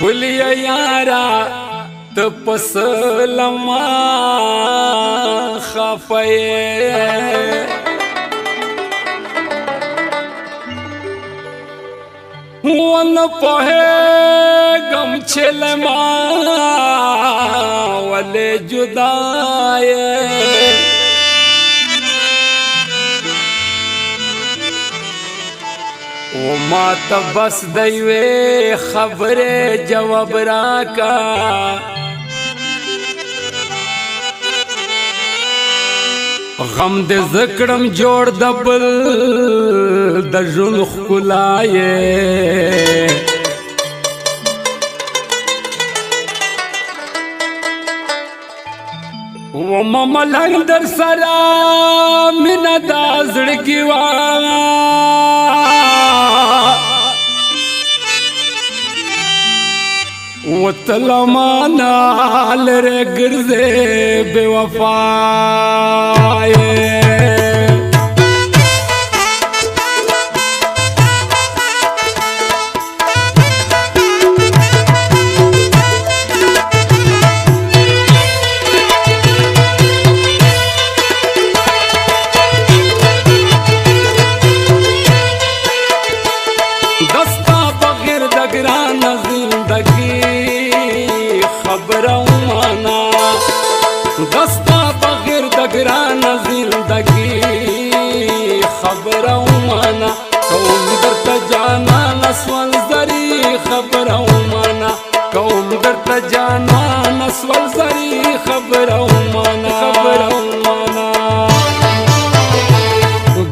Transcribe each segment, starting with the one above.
خلیا یارا تپسلما خفائے ون پوہے گم چھلما ولے جدائے او ما تبس دیوے خبر جواب راکا غم دے زکڑم جوڑ دبل دجن خلائے وما ملنگ در سرا من دا زڑکی وطلمانا لرے گرزے بے وفائے دستا بغیر دگران زندگی خبروں مانا دستا بغیر دگران زندگی خبروں مانا قوم درت جانا نسول زری خبروں مانا قوم درت جانا نسول زری خبروں مانا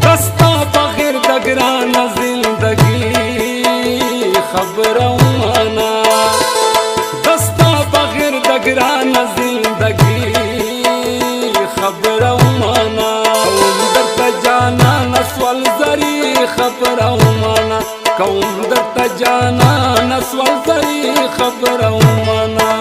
دستا بغیر دگران زندگی خبروں مانا دستا بغیر دگران زندگی خبروں مانا قوم درت جانا نسول زری خبروں مانا قوم درت جانا نسول زری خبروں مانا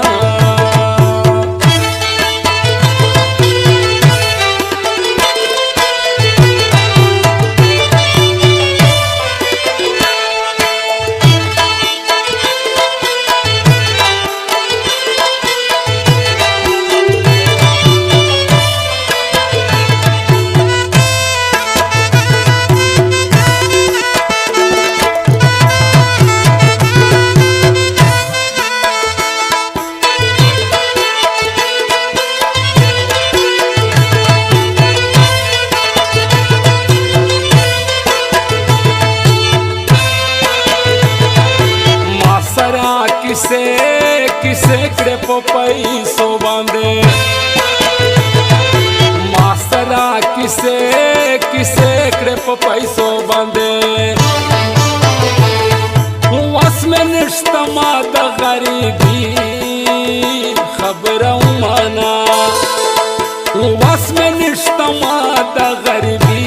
किसे कड़े पो पैसो बांधे मास्तरा किसे कड़े पो पैसो बांधे वस में निष्तमा द गरीबी खबरों माना वस में निष्तमा द गरीबी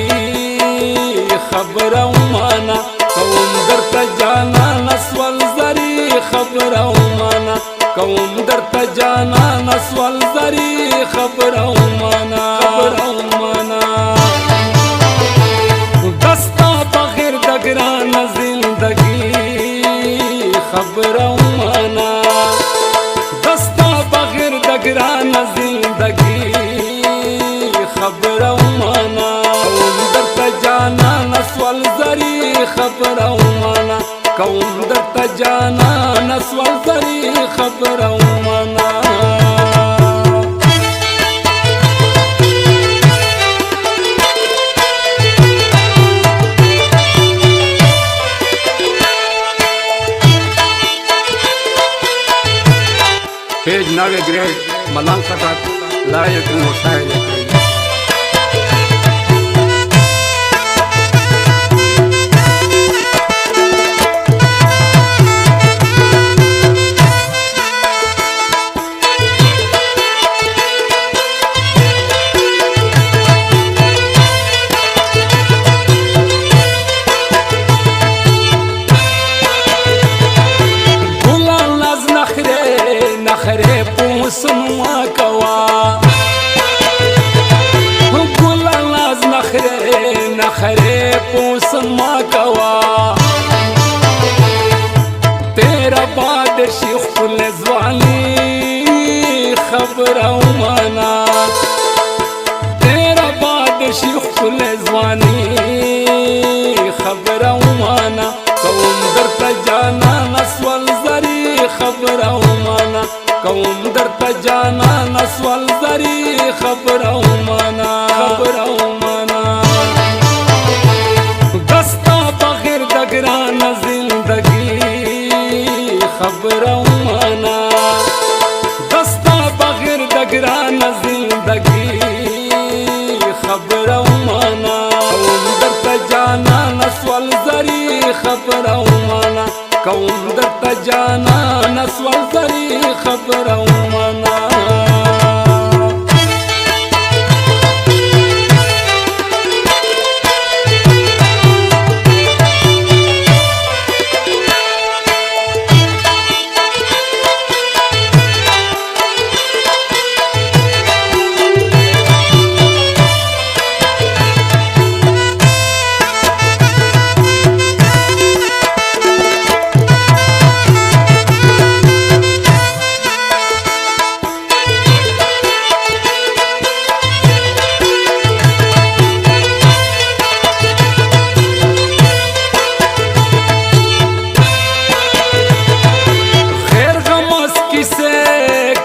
खबरों माना कौम दर्द जाना नस्वल जरी खबरों माना कौम दर्द जाना नस्वल जरी खबरों माना दस्ता बगैर दगरान जिंदगी खबरों माना दस्ता बगैर दगरान जिंदगी खबरों माना कौम दर्द जाना नस्वल जरी खबरों माना कौम दर्द जाना नस्वल जरी खबरों माना पेज नवे ग्रेड मलंग कटक लायक मोशाइल नखरे पूसनुआ कवा شیخ کل ځواني خبره ومانا ډېره باد شیخ کل ځواني خبره ومانا کوم درته جانانه سول زري خبره ومانا کوم درته جانانه سول زري خبره ومانا دستا بغیر د ګرانه زندګي خبره ومانا دستا بغیر د ګرانه زندګي خبره ومانا کوم درته جانانه سول زري خبره ومانا کوم درته جانانه سول زري خبره ومانا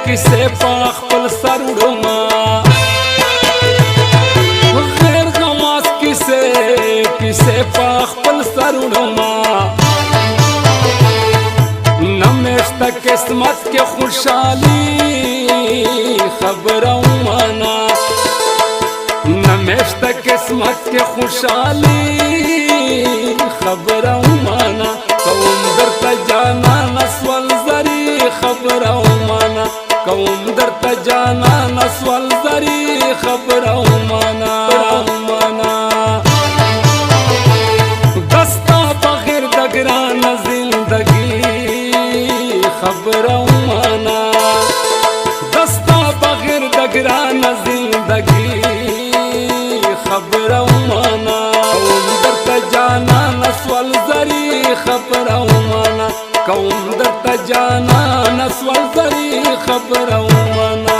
کیسه په خپل سر وړما غیر غماس کیسه په خپل سر وړما نمشته قسمت کې خوشحالي خبره ومانا نمشته قسمت کې خوشحالي خبره ومانا کوم درته جانانه سول زري خبره ومانا کوم درته جانانه سول زري خبره ومانا دستا بغیر د ګرانه زندګي خبره ومانا دستا بغیر د ګرانه زندګي خبره ومانا کوم درته جانانه سول زري خبره ومانا کوم درته جانانه سول زري خبره ومانا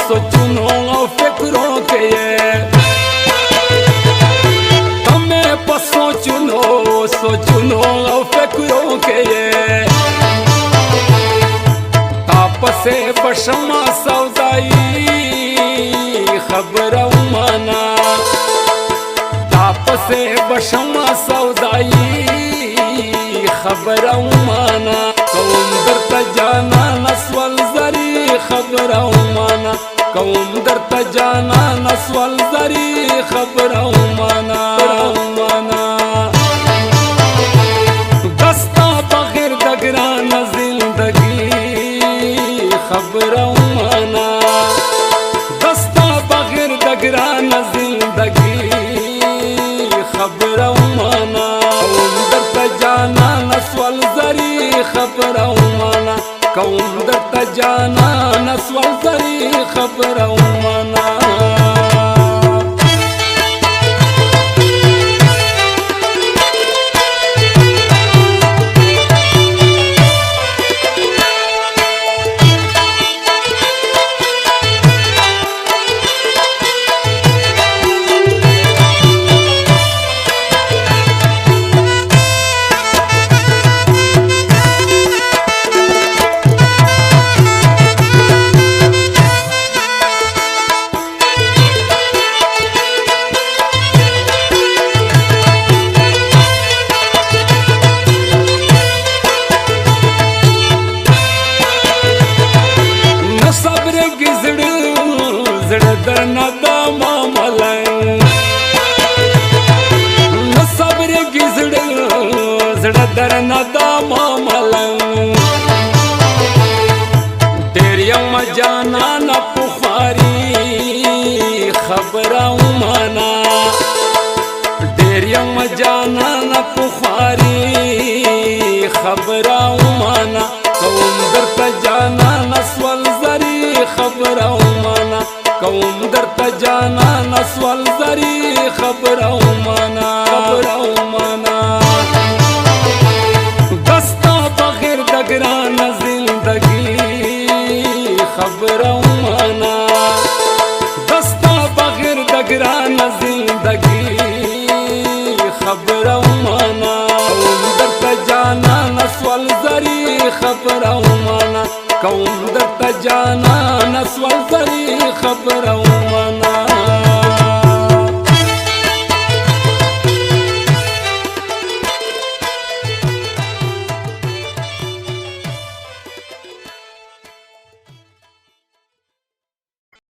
सोचनो फिक्रों के ये तमें पर सोचनो फिक्रों के ये तापसे बशमा सौदाई खबर उमाना तापसे बशमा सौदाई खबर उमाना कौम दरता जाना नस्वल जरी खबर उमाना कौम दरता जाना नस्वल जरी खबर उमाना दस्ता बगैर दगराना जिंदगी खबर उमाना दस्ता बगैर दगराना जिंदगी खबर उमाना कौम दरता जाना नस्वल जरी खबर उमाना कौम दरता जाना नस्वल जरी खबर उमाना کی زړه درنه دا معاملنګ نه صبر کی زړه درنه دا معاملنګ ډېر یم جانانه پخواري خبره ومنه ډېر یم جانانه پخواري خبره ومنه کوم درته جانانه سول زري خبره ومنه کوم درته جانانه سول زري خبره ومنه دستا بغیر د ګرانه زندګي خبره ومنه دستا بغیر د ګرانه زندګي خبره ومنه کوم درته جانانه سول زري خبره ومنه کوم درته جانانه سول زري خبره ومنه